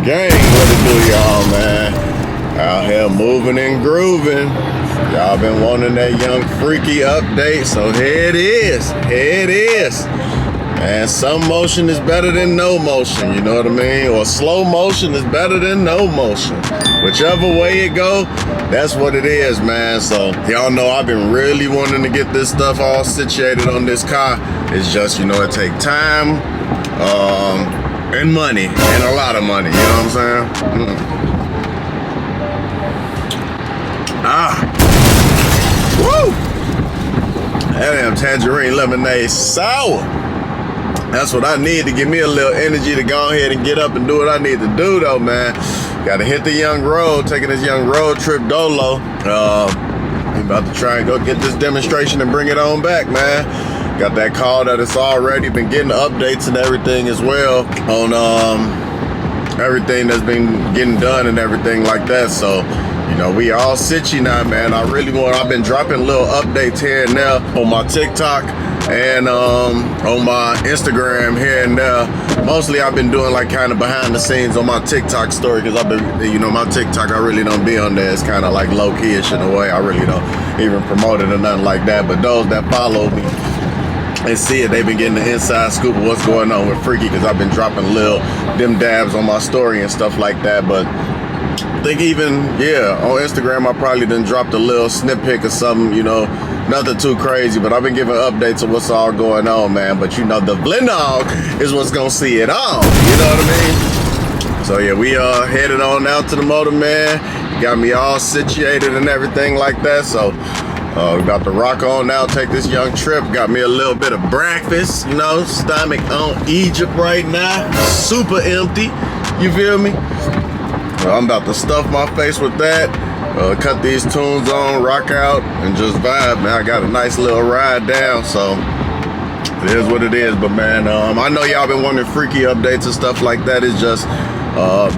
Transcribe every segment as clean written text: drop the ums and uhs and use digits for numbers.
Gang, what it do, y'all, man? Out here moving and grooving. Y'all been wanting that young freaky update, so here it is. And some motion is better than no motion, you know what I mean? Or slow motion is better than no motion. Whichever way it go, that's what it is, man. So y'all know I've been really wanting to get this stuff all situated on this car. It's just, you know, it take time, and money, and a lot of money, you know what I'm saying? Woo! That damn tangerine lemonade sour. That's what I need to give me a little energy to go ahead and get up and do what I need to do, though, man. Gotta hit the young road, taking this young road trip dolo. I'm about to try and go get this demonstration and bring it on back, man. Got that call that it's already been getting updates and everything as well on everything that's been getting done and everything like that. So, you know, we all sitchy now, man. I've been dropping little updates here and there on my TikTok and on my Instagram here and there. Mostly I've been doing like kind of behind the scenes on my TikTok story, because I've been, you know, my TikTok, I really don't be on there. It's kind of like low-key-ish in a way. I really don't even promote it or nothing like that. But those that follow me and see it, they've been getting the inside scoop of what's going on with Freaky, because I've been dropping little dim dabs on my story and stuff like that. But I think even, on Instagram, I probably done dropped a little snippet or something, you know, nothing too crazy, but I've been giving updates of what's all going on, man. But you know, the blend-dog is what's gonna see it all, you know what I mean? So yeah, we headed on out to the motor, man. Got me all situated and everything like that. So we about to rock on now, take this young trip. Got me a little bit of breakfast, you know, stomach on Egypt right now, super empty, you feel me? I'm about to stuff my face with that, cut these tunes on, rock out, and just vibe, man. I got a nice little ride down, so it is what it is. But man, I know y'all been wanting freaky updates and stuff like that. It's just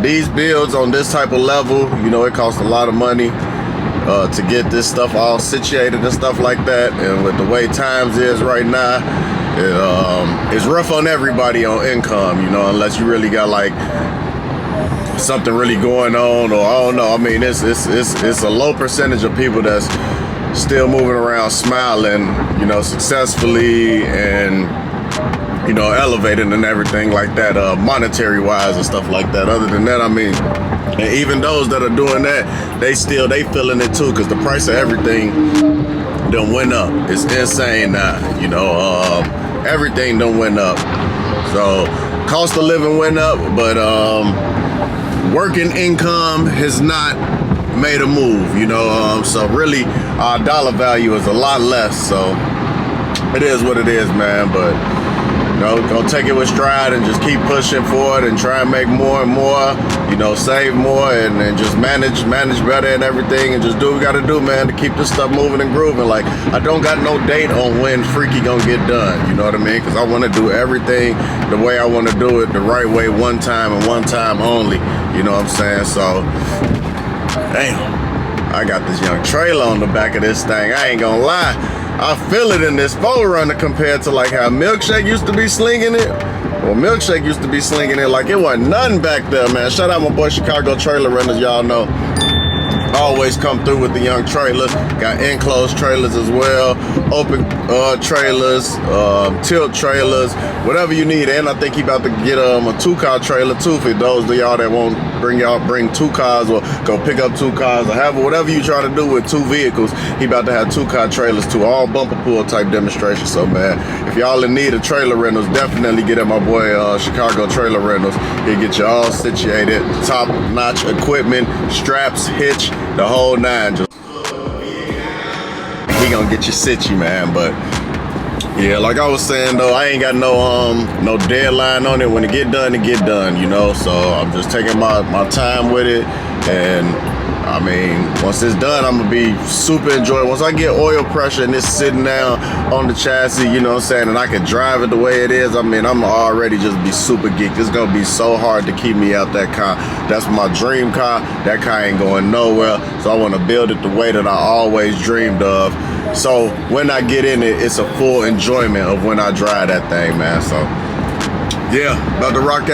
these builds on this type of level, you know, it costs a lot of money to get this stuff all situated and stuff like that. And with the way times is right now, it's rough on everybody on income, you know, unless you really got like something really going on, or I don't know. I mean, it's a low percentage of people that's still moving around smiling, you know, successfully and, you know, elevated and everything like that, monetary wise and stuff like that. Other than that, I mean, and even those that are doing that, they feeling it too, because the price of everything done went up. It's insane now, you know, everything done went up. So cost of living went up, but working income has not made a move, you know, so really our dollar value is a lot less. So it is what it is, man. But you know, gonna take it with stride and just keep pushing forward and try and make more and more, you know, save more and just manage better and everything, and just do what we gotta do, man, to keep this stuff moving and grooving. Like, I don't got no date on when Freaky gonna get done, you know what I mean? Because I want to do everything the way I want to do it, the right way, one time and one time only, you know what I'm saying? So damn, I got this young trailer on the back of this thing. I ain't gonna lie, I feel it in this 4Runner compared to like how Milkshake used to be slinging it. Well, Milkshake used to be slinging it like it wasn't nothing back there, man. Shout out my boy Chicago Trailer Rentals, y'all know. Always come through with the young trailers. Got enclosed trailers as well, open trailers, tilt trailers, whatever you need. And I think he about to get a 2-car trailer too, for those of y'all that won't bring 2 cars or go pick up 2 cars or have whatever you try to do with 2 vehicles. He about to have 2-car trailers too, all bumper pull type demonstration. So man, if y'all in need of trailer rentals, definitely get at my boy Chicago Trailer Rentals. He'll get you all situated, top notch equipment, straps, hitch, the whole 9. Just he gonna get you sitchy, man. But Yeah, like I was saying though, I ain't got no deadline on it. When it get done, you know. So I'm just taking my time with it, and I mean, once it's done, I'm gonna be super enjoyable. Once I get oil pressure and it's sitting down on the chassis, you know what I'm saying, and I can drive it the way it is, I mean, I'm already just be super geeked. It's gonna be so hard to keep me out that car. That's my dream car. That car ain't going nowhere. So I wanna build it the way that I always dreamed of. So when I get in it, it's a full enjoyment of when I drive that thing, man. So yeah, about to rock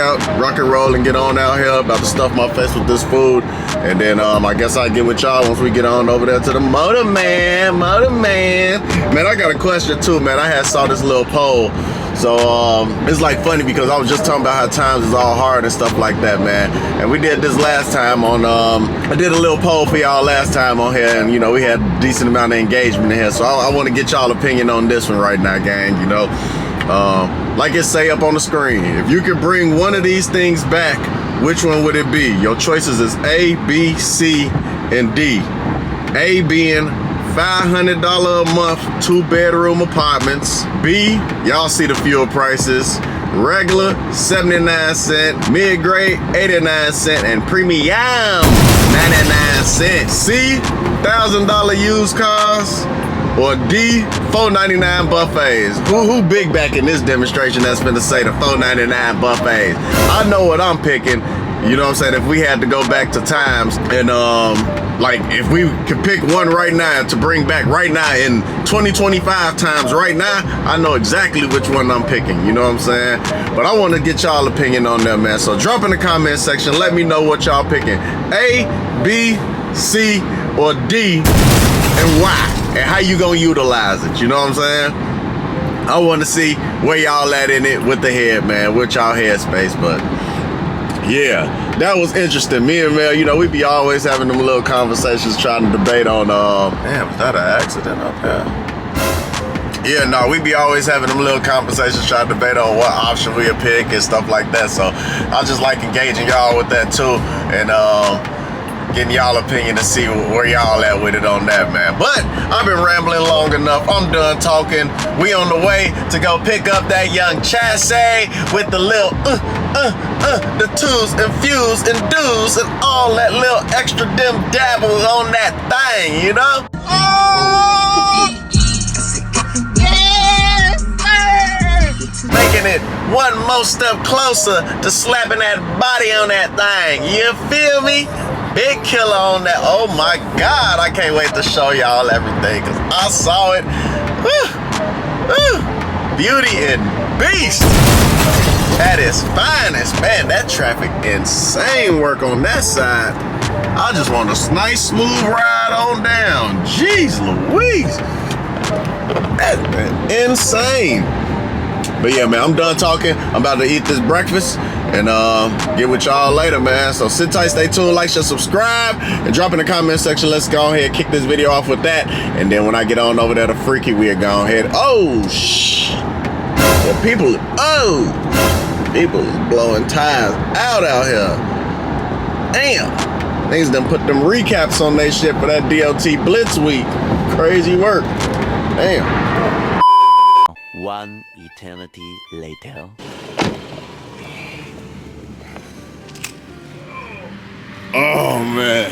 and roll and get on out here. About to stuff my face with this food. And then I guess I'll get with y'all once we get on over there to the Motor Man. Man, I got a question too, man. I saw this little poll. So it's like funny because I was just talking about how times is all hard and stuff like that, man. And we did this last time on, I did a little poll for y'all last time on here, and you know, we had a decent amount of engagement in here. So I want to get y'all opinion on this one right now, gang, you know. Like it say up on the screen, if you could bring one of these things back, which one would it be? Your choices is A, B, C, and D. A being $500 a month, 2-bedroom apartments. B, y'all see the fuel prices. Regular, 79 cents. Mid-grade, 89 cents. And premium, 99 cents. C, $1,000 used cars. Or D, $4.99 buffets. Who big back in this demonstration that's finna say the $4.99 buffets? I know what I'm picking. You know what I'm saying? If we had to go back to times and like if we could pick one right now to bring back right now in 2025 times right now, I know exactly which one I'm picking. You know what I'm saying? But I want to get y'all opinion on that, man. So drop in the comment section. Let me know what y'all picking. A, B, C, or D, and why? And how you gonna utilize it, you know what I'm saying? I want to see where y'all at in it with the head, man, with y'all headspace. But yeah, that was interesting. Me and Mel, you know, we be always having them little conversations trying to debate on, damn, is that an accident up there? Yeah, no, we be always having them little conversations trying to debate on what option we'll pick and stuff like that. So I just like engaging y'all with that too, and getting y'all opinion to see where y'all at with it on that, man. But I've been rambling long enough. I'm done talking. We on the way to go pick up that young chassis with the little the twos and fuse and do's and all that little extra dim dabble on that thing, you know? Making it one more step closer to slapping that body on that thing. You feel me? Big killer on that. Oh my God, I can't wait to show y'all everything because I saw it. Beauty and beast at its finest. Man, that traffic, insane work on that side. I just want a nice smooth ride on down. Jeez Louise. That's been insane. But yeah, man, I'm done talking. I'm about to eat this breakfast and get with y'all later, man. So sit tight, stay tuned, like, share, subscribe, and drop in the comment section. Let's go ahead and kick this video off with that. And then when I get on over there to Freaky, we'll go ahead. Oh, shh. Yeah, people is blowing tires out here. Damn. Niggas done put them recaps on they shit for that DOT Blitz week. Crazy work. Damn. One eternity later. Oh man.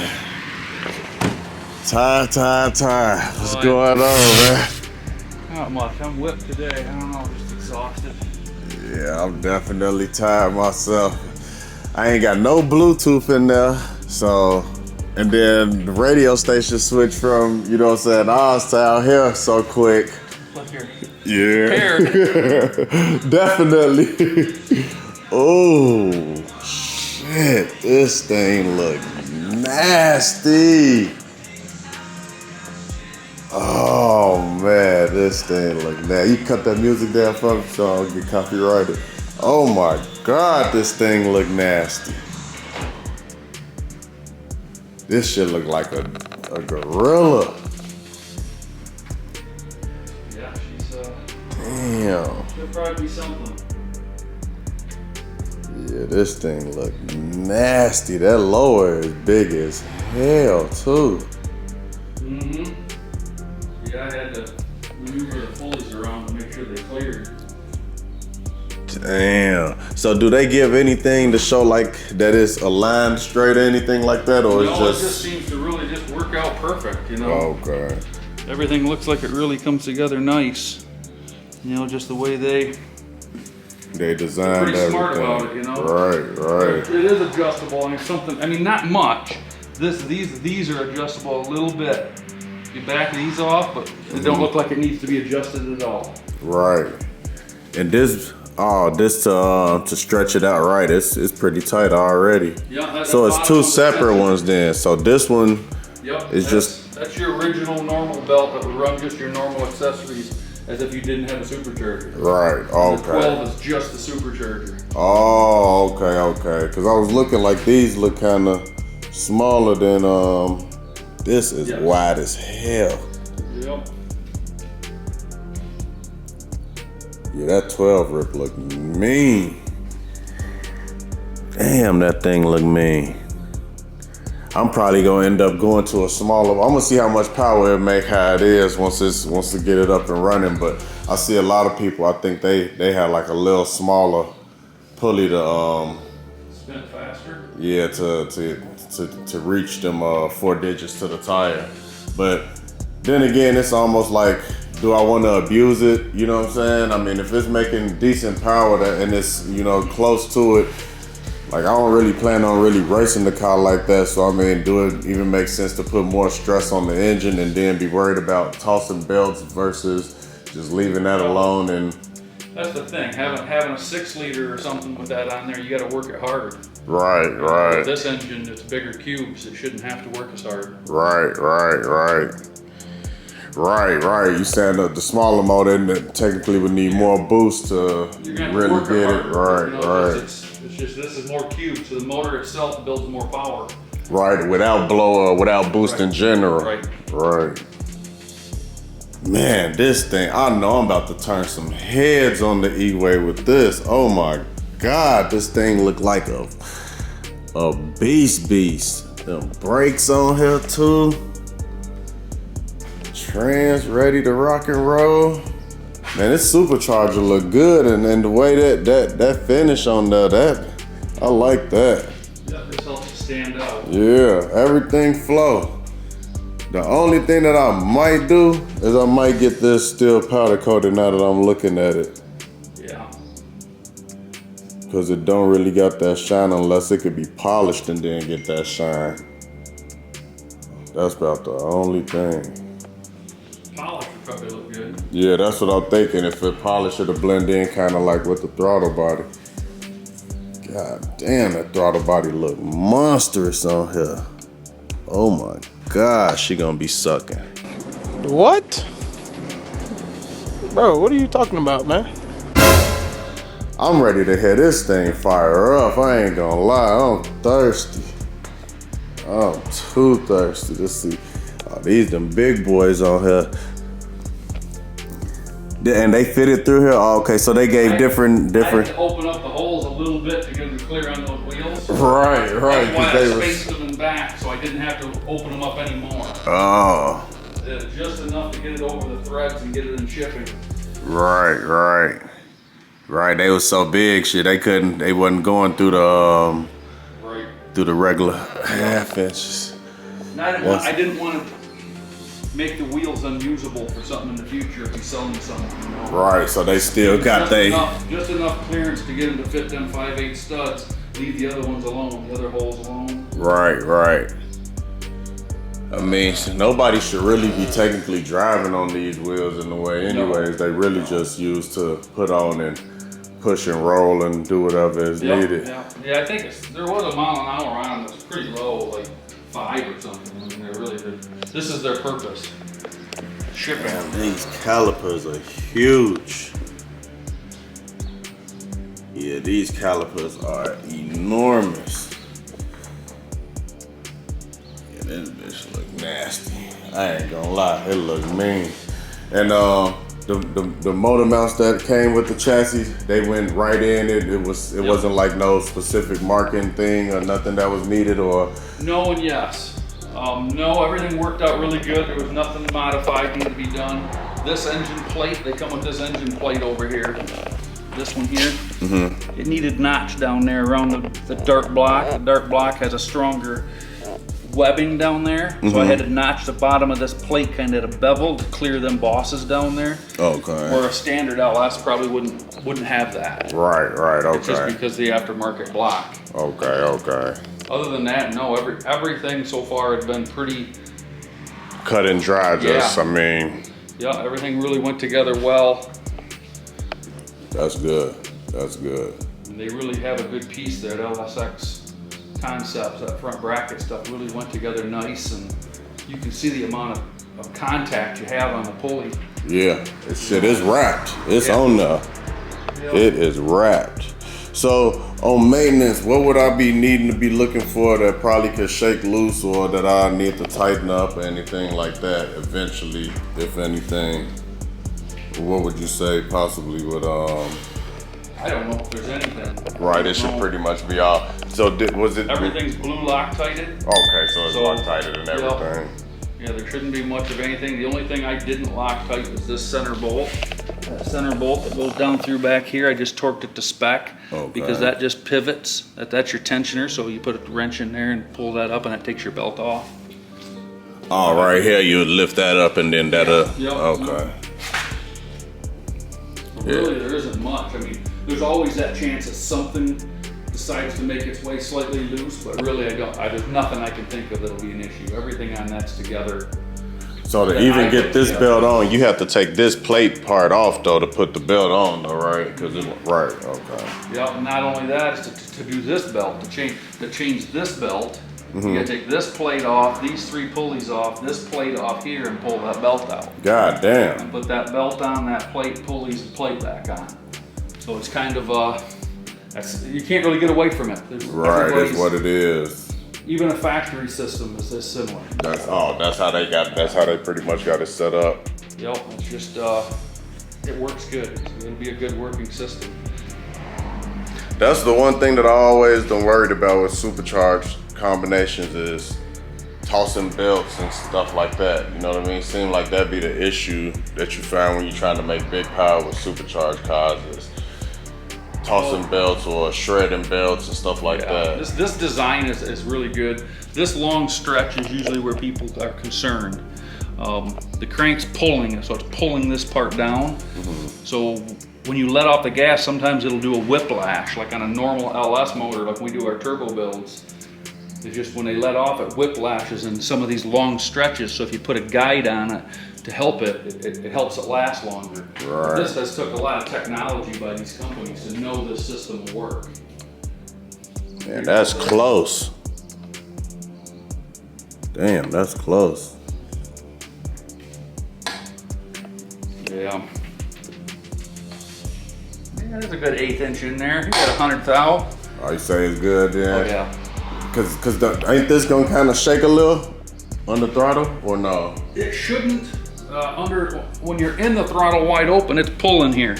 Time. What's going on, man? Not much. I'm whipped today. I don't know, I'm just exhausted. Yeah, I'm definitely tired myself. I ain't got no Bluetooth in there, so, and then the radio station switched from, you know what I'm saying, ours to out here so quick. Look here. Yeah. Definitely. Oh, shit. This thing look nasty. Oh, man. This thing look nasty. You cut that music down for me so I don't get copyrighted. Oh, my God. This thing look nasty. This shit look like a gorilla. Damn. Should probably be something. Yeah, this thing look nasty. That lower is big as hell too. Mm-hmm. Yeah, I had to maneuver the pulleys around to make sure they cleared. Damn. So do they give anything to show like that it's aligned straight or anything like that, or No, it's it just seems to really just work out perfect, you know? Okay. Everything looks like it really comes together nice. You know, just the way they designed pretty everything. smart about it, you know? Right. It is adjustable and it's something, I mean, not much. These are adjustable a little bit. You back these off, but it don't look like it needs to be adjusted at all. Right. And this to stretch it out, right? It's pretty tight already. Yeah. So it's two separate ones then. So this one is that's your original normal belt that would run just your normal accessories as if you didn't have a supercharger. Right. Okay. The 12 is just the supercharger. Oh, okay. Because I was looking like these look kind of smaller than this is wide as hell. Yep. Yeah, that 12 rip look mean. Damn, that thing look mean. I'm probably gonna end up going to a smaller. I'm gonna see how much power it make, how it is once to get it up and running. But I see a lot of people. I think they have like a little smaller pulley to spin it faster. Yeah, to reach them 4 digits to the tire. But then again, it's almost like, do I want to abuse it? You know what I'm saying? I mean, if it's making decent power and it's, you know, close to it, like I don't really plan on really racing the car like that. So I mean, do it even make sense to put more stress on the engine and then be worried about tossing belts versus just leaving that alone? And that's the thing, having a 6 liter or something with that on there, you got to work it harder. Right. With this engine, it's bigger cubes. It shouldn't have to work as hard. Right. You saying that the smaller motor technically would need more boost to really get it. Right. It's just this is more cubes, so the motor itself builds more power. Right, without without boost in general. Right. Man, this thing, I know I'm about to turn some heads on the E-Way with this. Oh my God, this thing look like a beast. Them brakes on here too. Trans ready to rock and roll. Man, this Supercharger look good, and the way that finish on that I like that. Yeah, this helps it stand out. Yeah, everything flow. The only thing that I might do is I might get this still powder coated now that I'm looking at it. Yeah. Cause it don't really got that shine unless it could be polished and then get that shine. That's about the only thing. Polish would probably look good. Yeah, that's what I'm thinking. If it polish, it'll blend in kind of like with the throttle body. God damn, that throttle body look monstrous on here. Oh my gosh, she gonna be sucking. What? Bro, what are you talking about, man? I'm ready to hear this thing fire up. I ain't gonna lie, I'm thirsty. I'm too thirsty. Let's see. Oh, these them big boys on here. And they fitted through here? Oh, okay, so they gave different. I had to open up the holes a little bit to get them clear on those wheels. Right. That's why I spaced them in back, so I didn't have to open them up anymore. Oh. Just enough to get it over the threads and get it in shipping. Right. They was so big, shit. They wasn't going through the regular half inches. And I didn't want to make the wheels unusable for something in the future if he's selling something, you know? Right, so they still got just enough clearance to get them to fit them 5/8 studs. Leave the other ones alone, the other holes alone. Right. I mean, nobody should really be technically driving on these wheels in a way anyways. They really just used to put on and push and roll and do whatever is needed. Yeah, I think there was a mile an hour on them that's pretty low, like 5 or something. I mean, this is their purpose. Shipping. Man, these calipers are huge. Yeah, these calipers are enormous. Yeah, this bitch look nasty. I ain't gonna lie, it look mean. And the motor mounts that came with the chassis, they went right in. It wasn't like no specific marking thing or nothing that was needed, or no and yes. No, everything worked out really good. There was nothing modified needed to be done. this engine plate, they come with this engine plate over here. This one here, it needed notch down there around the dirt block. The dirt block has a stronger webbing down there, so I had to notch the bottom of this plate kind of at a bevel to clear them bosses down there. Okay. Where a standard LS probably wouldn't have that. Right, okay. It's just because of the aftermarket block. Okay. Other than that, no, everything so far has been pretty Cut and dry, just, Yeah. I mean. Yeah, everything really went together well. That's good. And they really have a good piece there. That LSX concepts, that front bracket stuff really went together nice, and you can see the amount of contact you have on the pulley. Yeah, shit is wrapped. It's on there. Yeah. It is wrapped. So on maintenance, what would I be needing to be looking for that probably could shake loose, or that I need to tighten up, or anything like that eventually, if anything? What would you say possibly would I don't know if there's anything. Right, it should pretty much be all. So was it? Everything's blue Loctited. Okay, so it's So, Loctited and yeah. everything. Yeah, there shouldn't be much of anything. The only thing I didn't Loctite was this center bolt. That center bolt that goes down through back here, I just torqued it to spec because that just pivots. That's your tensioner, so you put a wrench in there and pull that up, and it takes your belt off. Oh, right here, you would lift that up and then that'll. Yep. Okay. Really, there isn't much. I mean, there's always that chance that something decides to make its way slightly loose, but really, there's nothing I can think of that'll be an issue. Everything on that's together. So to even get this belt on, you have to take this plate part off though to put the belt on though, right? Right, okay. Yeah, and not only that, is to do this belt, to change this belt, you gotta take this plate off, these 3 pulleys off, this plate off here, and pull that belt out. God damn. And put that belt on, that plate, pulleys, and plate back on. So it's kind of, you can't really get away from it. Right, that's what it is. Even a factory system is this similar. That's how they pretty much got it set up. Yep, it's just, it works good. It'll be a good working system. That's the one thing that I always been worried about with supercharged combinations is tossing belts and stuff like that. You know what I mean? Seem like that'd be the issue that you find when you're trying to make big power with supercharged cars is tossing belts or shredding belts and stuff like that. This design is really good. This long stretch is usually where people are concerned. The crank's pulling, so it's pulling this part down. So when you let off the gas, sometimes it'll do a whiplash, like on a normal LS motor, like we do our turbo builds. It's just when they let off, it whiplashes in some of these long stretches. So if you put a guide on it to help it helps it last longer. Right. This has took a lot of technology by these companies to know this system will work. Man, that's close. Damn, that's close. Yeah. Yeah, there's a good 1/8 inch in there. You got 100 thou. Oh, you say it's good then? Oh yeah. Cause ain't this gonna kind of shake a little on the throttle or no? It shouldn't. When you're in the throttle wide open, it's pulling here.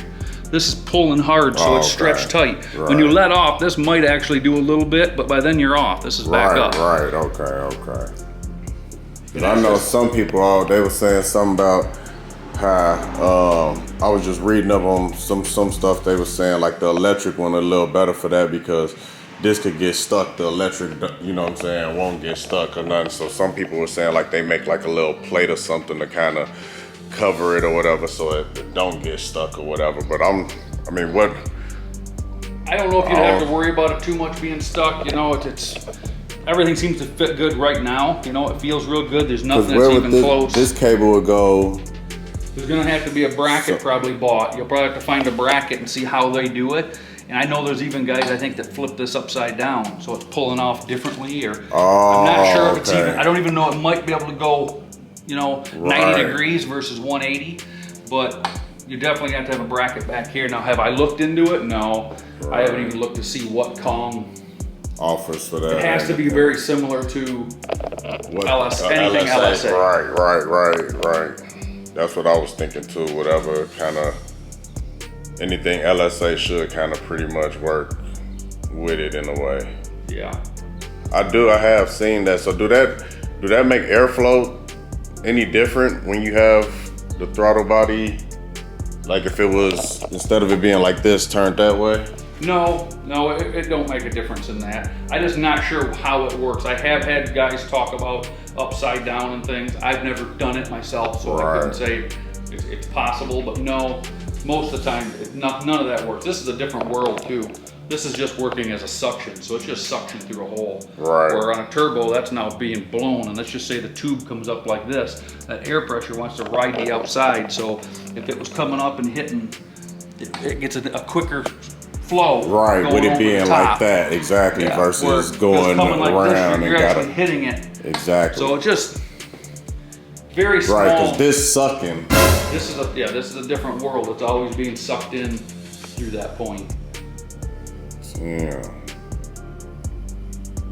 This is pulling hard, so it's stretched tight. Right. When you let off, this might actually do a little bit, but by then you're off. This is back up. Right, okay. Cause I know some people, they were saying something about how, I was just reading up on some stuff they were saying, like the electric one a little better for that because this could get stuck, the electric, you know what I'm saying, won't get stuck or nothing. So some people were saying like they make like a little plate or something to kind of cover it or whatever so it don't get stuck or whatever. But I mean, what? I don't know if you'd have to worry about it too much being stuck. You know, it's everything seems to fit good right now. You know, it feels real good. There's nothing that's even close. This cable would go. There's gonna have to be a bracket probably bought. You'll probably have to find a bracket and see how they do it. And I know there's even guys, I think, that flip this upside down, so it's pulling off differently, or I'm not sure if it's even, I don't even know, it might be able to go, you know, 90 degrees versus 180, but you definitely have to have a bracket back here. Now, have I looked into it? No. I haven't even looked to see what Kong offers for that. It has to be very similar to anything LSA. Right. That's what I was thinking too, whatever kind of, anything LSA should kind of pretty much work with it in a way. Yeah. I have seen that. So do that make airflow any different when you have the throttle body? Like if it was, instead of it being like this, turned that way? No, it don't make a difference in that. I'm just not sure how it works. I have had guys talk about upside down and things. I've never done it myself, so I couldn't say it's possible, but no, most of the time, none of that works. This is a different world too. This is just working as a suction, so it's just suction through a hole. Right. Where on a turbo, that's now being blown, and let's just say the tube comes up like this. That air pressure wants to ride the outside, so if it was coming up and hitting, it gets a quicker flow. Right, with it being like that, exactly, Yeah, versus where going coming like around this, you're and actually hitting it. Exactly. So it just very small. Right, because this sucking. This is a different world. It's always being sucked in through that point. Yeah.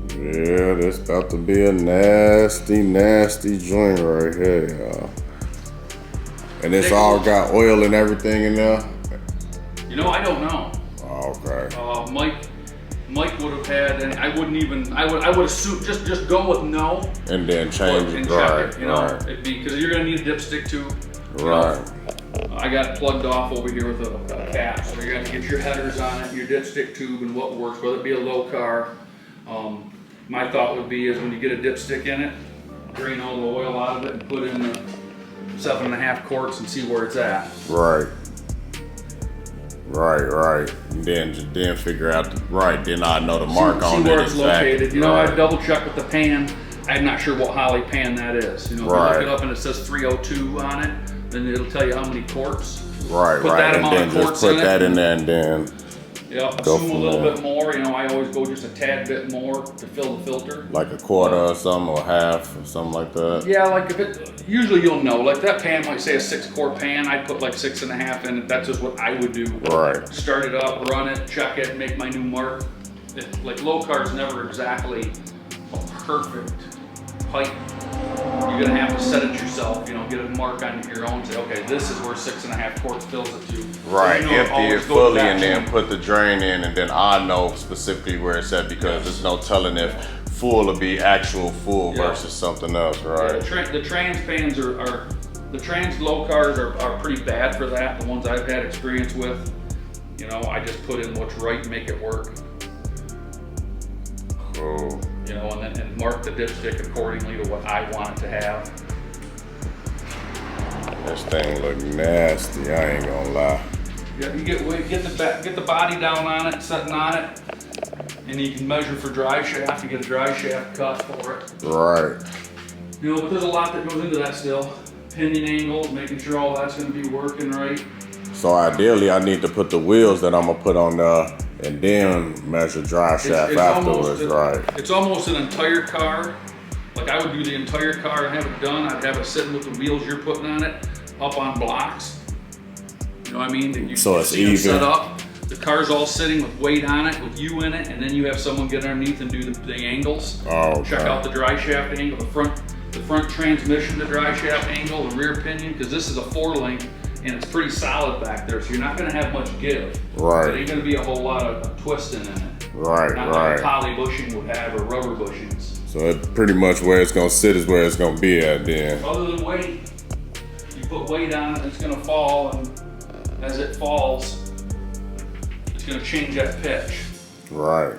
Yeah, this about to be a nasty, nasty joint right here, y'all. And it's all got oil and everything in there? You know, I don't know. Okay. Mike would have had, and I would assume just go with no. And then change it, and right, check it, you know, right. because you're gonna need a dipstick too. Right. I got it plugged off over here with a cap, so you're gonna get your headers on it, your dipstick tube, and what works, whether it be a low car. My thought would be is when you get a dipstick in it, drain all the oil out of it and put in the 7.5 quarts and see where it's at. Right. Right. And then figure out then I know the mark on it. See where it's located. You know, right. I double check with the pan. I'm not sure what Holly pan that is. You know, if you look it up and it says 302 on it, then it'll tell you how many quarts. Right. Put that and amount then of just quarts put in that it. in there and then go assume a from little there. bit more. You know, I always go just a tad bit more to fill the filter. Like a quarter or something, or half or something like that. Yeah, like if it, usually you'll know, like that pan might say a 6-quart pan, I'd put like 6.5 in it. That's just what I would do. Right. Start it up, run it, check it, make my new mark. Like low car's never exactly a perfect height. You're gonna have to set it yourself, you know, get a mark on your own, say, okay, this is where 6.5 quarts fills it to. Right, So you know, empty it always go fully back and to then put the drain in, and then I know specifically where it's at because there's no telling if full will be actual full versus something else, right? The trans pans are the trans low cars are pretty bad for that. The ones I've had experience with, you know, I just put in what's right and make it work. Cool. You know, and mark the dipstick accordingly to what I want it to have. This thing look nasty, I ain't gonna lie. Yeah, you get the body down on it, sitting on it, and you can measure for drive shaft. You get a drive shaft cut for it. Right. You know, but there's a lot that goes into that still. Pinion angles, making sure all that's going to be working right. So ideally, I need to put the wheels that I'm gonna put on there and then measure drive shaft afterwards, right? It's almost an entire car. Like I would do the entire car and have it done. I'd have it sitting with the wheels you're putting on it up on blocks. You know what I mean? You So it's see them even. set up. The car's all sitting with weight on it, with you in it, and then you have someone get underneath and do the angles. Oh, Check out the drive shaft angle, the front transmission, the drive shaft angle, the rear pinion, because this is a 4-link and it's pretty solid back there, so you're not going to have much give. Right. There ain't going to be a whole lot of twisting in it. Right, Not right. like poly bushing would have or rubber bushings. So it pretty much where it's gonna sit is where it's gonna be at then. Other than weight, you put weight on it, it's going to fall, and as it falls, it's going to change that pitch. Right.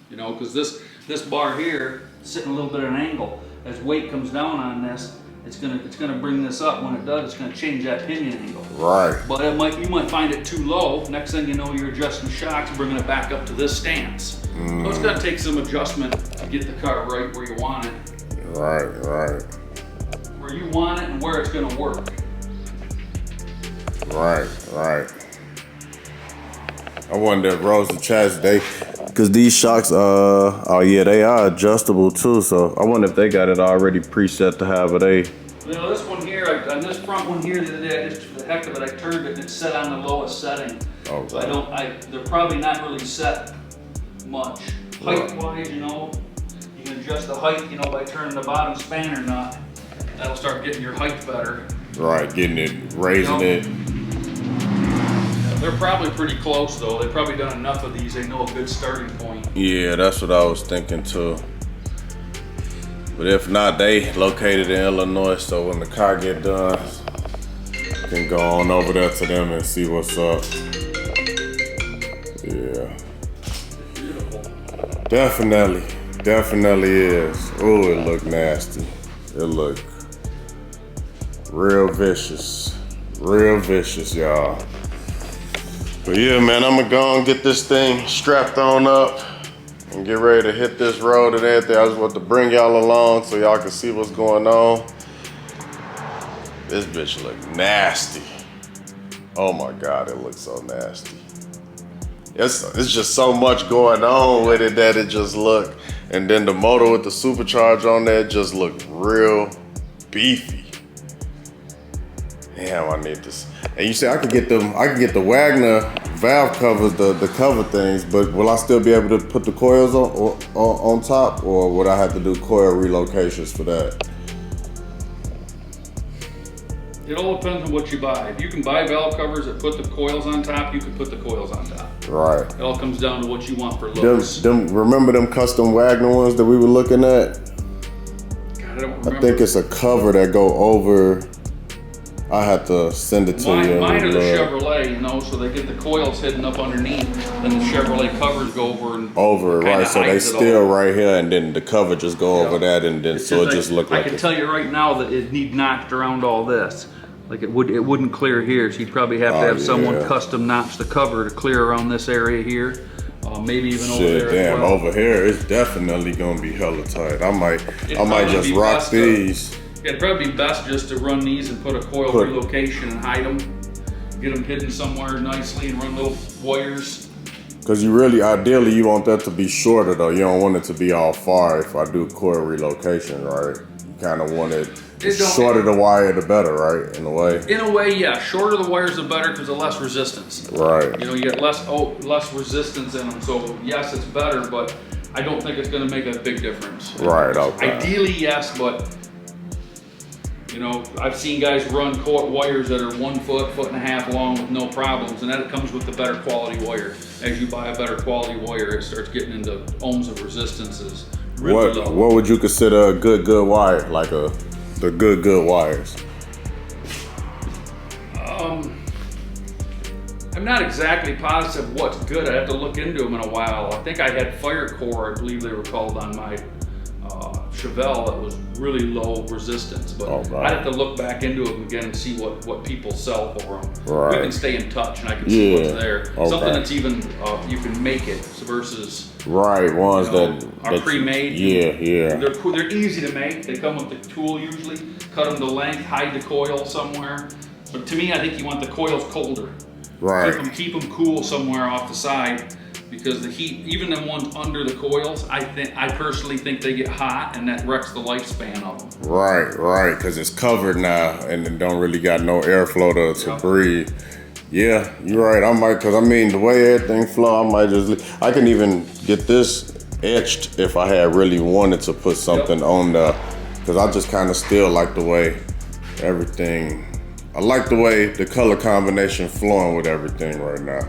You know, because this bar here is sitting a little bit at an angle. As weight comes down on this, it's gonna bring this up. When it does, it's gonna change that pinion angle. Right. But you might find it too low. Next thing you know, you're adjusting shocks, bringing it back up to this stance. So it's gonna take some adjustment to get the car right where you want it. Right. Where you want it and where it's gonna work. Right. I wonder if Rose the chassis because these shocks, oh yeah, they are adjustable too. So I wonder if they got it already preset to have it. You know, this one here, on this front one here the other day, just for the heck of it, I turned it and it's set on the lowest setting. Oh, So they're probably not really set much. Height-wise, you know, you can adjust the height, you know, by turning the bottom spanner nut. That'll start getting your height better. Right, getting it, raising it. They're probably pretty close though. They've probably done enough of these. They know a good starting point. Yeah, that's what I was thinking too. But if not, they located in Illinois, so when the car get done, can go on over there to them and see what's up. Yeah. Definitely is. Oh, it look nasty. It look real vicious, y'all. But yeah, man, I'm gonna go and get this thing strapped on up and get ready to hit this road and everything. I just want to bring y'all along so y'all can see what's going on. This bitch look nasty. Oh my God, it looks so nasty. It's just so much going on with it that it just look. And then the motor with the supercharger on there just look real beefy. Damn, I need this. And you say I could get the Wagner valve covers, the cover things, but will I still be able to put the coils on top, or would I have to do coil relocations for that? It all depends on what you buy. If you can buy valve covers that put the coils on top, you can put the coils on top. Right. It all comes down to what you want for looks. Remember them custom Wagner ones that we were looking at? God, I don't remember. I think it's a cover that go over. I have to send it to you. Mine are the Chevrolet, you know, so they get the coils hidden up underneath, then the Chevrolet covers go over. Right, so they still right here, and then the cover just go over that, and then so it just look like. I can tell you right now that it need notched around all this. Like it wouldn't clear here, so you'd probably have to have someone custom notch the cover to clear around this area here. Maybe even over there. Damn, over here it's definitely gonna be hella tight. I might just rock these. It'd probably be best just to run these and put a coil relocation and hide them. Get them hidden somewhere nicely and run little wires. Cause ideally you want that to be shorter though. You don't want it to be all far if I do coil relocation, right? You kind of want it shorter the wire the better, right? In a way. In a way, yeah. Shorter the wires the better because the less resistance. Right. You know, you get less resistance in them. So yes, it's better, but I don't think it's going to make a big difference. Right. Okay. Ideally, yes, but you know, I've seen guys run wires that are 1 foot, 1.5 feet long with no problems, and that comes with the better quality wire. As you buy a better quality wire, it starts getting into ohms of resistances. Really low. What would you consider a good wire? Like the good wires? I'm not exactly positive what's good. I have to look into them in a while. I think I had Fire Core, I believe they were called, on my Chevelle that was really low resistance, but I'd have to look back into them again and see what people sell for them. Right. We can stay in touch and I can see what's there. Something that's even, you can make it versus ones that are pre-made. Yeah. They're easy to make. They come with the tool usually. Cut them to length, hide the coil somewhere. But to me, I think you want the coils colder. Right. Keep them cool somewhere off the side. Because the heat, even the ones under the coils, I personally think they get hot, and that wrecks the lifespan of them. Right, because it's covered now, and it don't really got no airflow to breathe. Yeah, you're right. I might, because I mean, the way everything flow, I can even get this etched if I had really wanted to put something on the, because I just kind of still like the way everything, I like the way the color combination flowing with everything right now.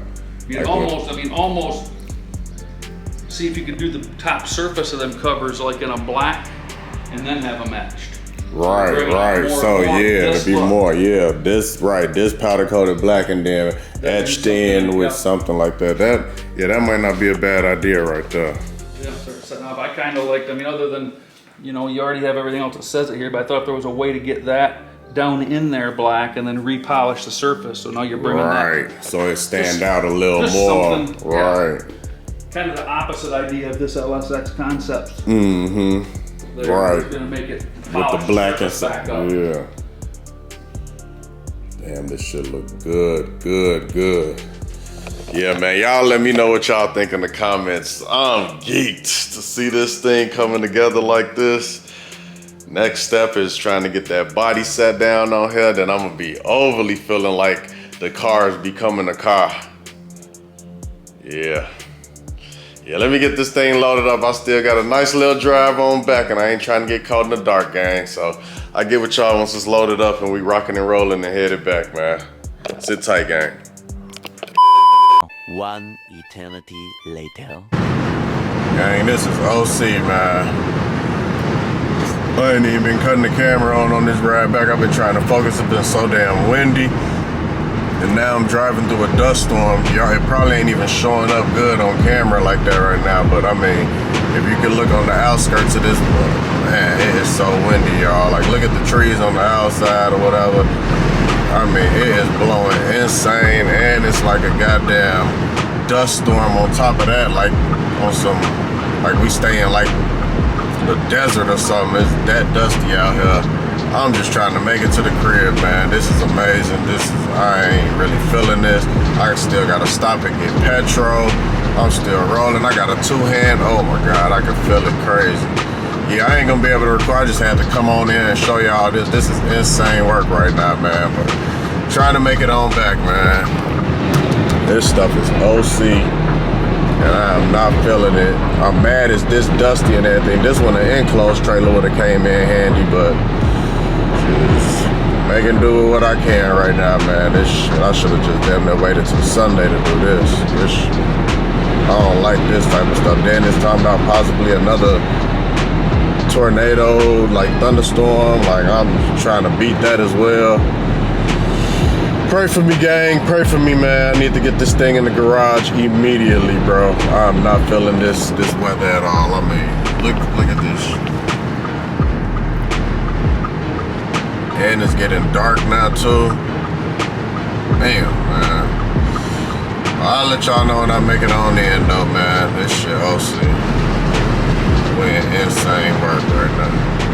Almost see if you could do the top surface of them covers like in a black and then have them etched. Right. So yeah, it'd be more, this powder coated black and then etched in with something like that. That might not be a bad idea right there. Yeah, start setting up. I kind of liked, other than, you already have everything else that says it here, but I thought there was a way to get that down in there black and then repolish the surface. So now you're bringing that. So it stand out a little more. Right. Kind of the opposite idea of this LSX concept. Mm-hmm. Right. It's gonna make it with the black and back up. Yeah. Damn, this shit look good. Yeah, man, y'all let me know what y'all think in the comments. I'm geeked to see this thing coming together like this. Next step is trying to get that body set down on here. Then I'm gonna be overly feeling like the car is becoming a car. Yeah, let me get this thing loaded up. I still got a nice little drive on back and I ain't trying to get caught in the dark, gang. So I get with y'all once it's loaded up and we rocking and rolling and headed back, man. Sit tight, gang. One eternity later. Gang, this is OC, man. I ain't even been cutting the camera on this ride back. I've been trying to focus. It's been so damn windy. And now I'm driving through a dust storm. Y'all, it probably ain't even showing up good on camera like that right now. But I mean, if you can look on the outskirts of this, man, it is so windy, y'all. Like, look at the trees on the outside or whatever. I mean, it is blowing insane. And it's like a goddamn dust storm on top of that. Like, on some, like we stay in like the desert or something. It's that dusty out here. I'm just trying to make it to the crib, man. This is amazing. I ain't really feeling this. I still gotta stop and get petrol. I'm still rolling. I got a two-hand. Oh my God, I can feel it crazy. Yeah, I ain't gonna be able to record. I just had to come on in and show y'all this. This is insane work right now, man. But trying to make it on back, man. This stuff is OC. And I am not feeling it. I'm mad it's this dusty and everything. This one, an enclosed trailer would have came in handy, but just making do with what I can right now, man. I should have just damn near waited till Sunday to do this. I don't like this type of stuff. Then it's talking about possibly another tornado, like thunderstorm. Like, I'm trying to beat that as well. Pray for me, gang. Pray for me, man. I need to get this thing in the garage immediately, bro. I'm not feeling this weather at all. I mean, look at this. And it's getting dark now too. Damn, man. I'll let y'all know when I make it on in though, man. This shit, OC. We in insane work right now.